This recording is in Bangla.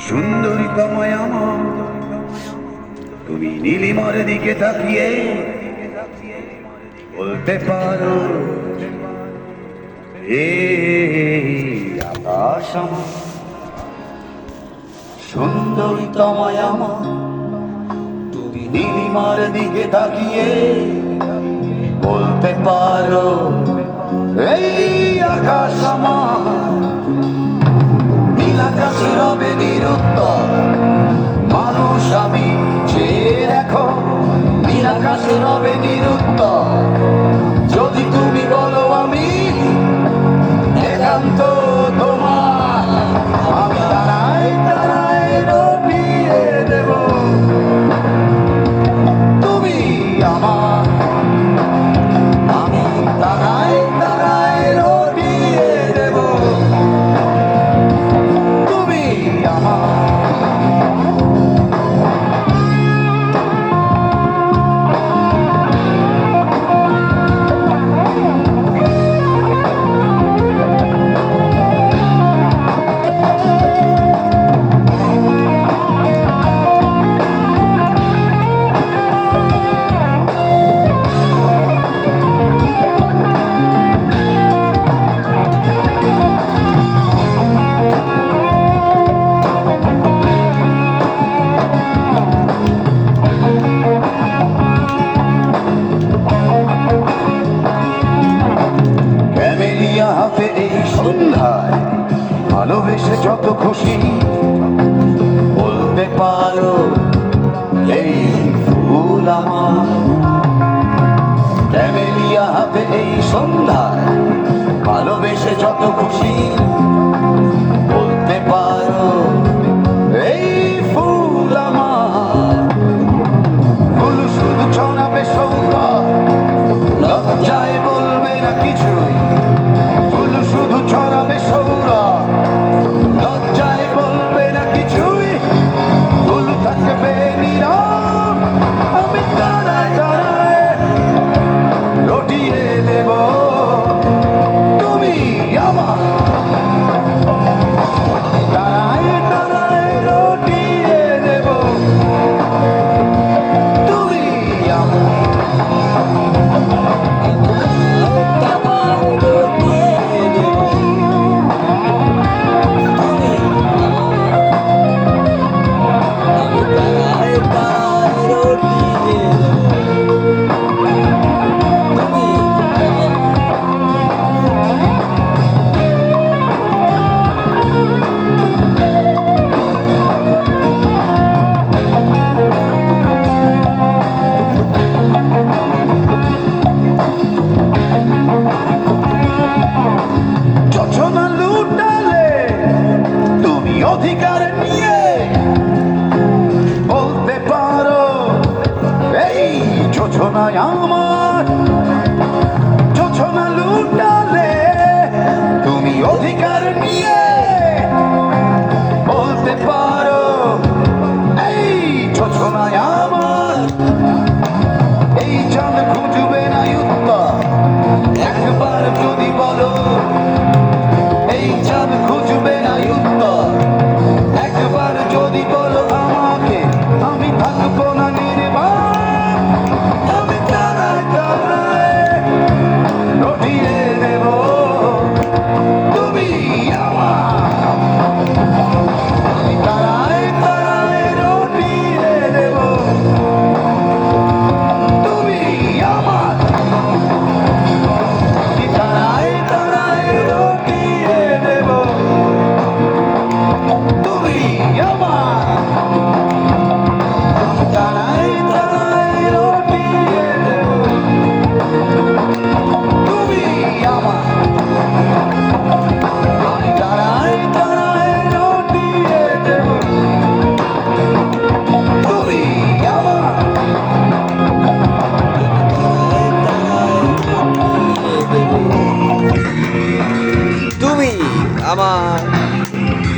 সুন্দরী তোমায় আমার, তুমি নীলিমার দিকে তাকিয়ে বলতে পারো, এই আকাশ আমার। সুন্দরী তোমায় আমার, তুমি নীলিমার দিকে তাকিয়ে বলতে পারো, এই আকাশ আমার। নীল আকাশে রবে নিরুত্তর মানুষ আমি চেয়ে দেখো, নীল আকাশে রবে নিরুত্তর যদি তুমি বলো আমি একান্ত তোমার। আমি তারায় তারায় রটিয়ে দেব, তুমি আমার। আমি তারায় তারায় রটিয়ে দেব, তুমি আমার। হাতে এই সন্ধ্যায় ভালোবেসে যত খুশি বলতে পারো, এই ফুল আমার। ক্যামেলিয়া হাতে এই সন্ধ্যায় ভালোবেসে যত খুশি বলতে পারো, এই ফুল আমার। ফুল শুধু ছড়াবে সৌরভ, লজ্জায় বলবে না কিছুই। ফুল শুধু ছড়াবে সৌরভ, লজ্জায় বলবে না কিছুই। ফুল থাকবে নীরব, আমি তারায় তারায় রটিয়ে দেব, তুমি আমার। তারায় তারায় রটিয়ে দেব, তুমি আমার। অধিকার নিয়ে বলতে পারো, এই যোজনায় আমার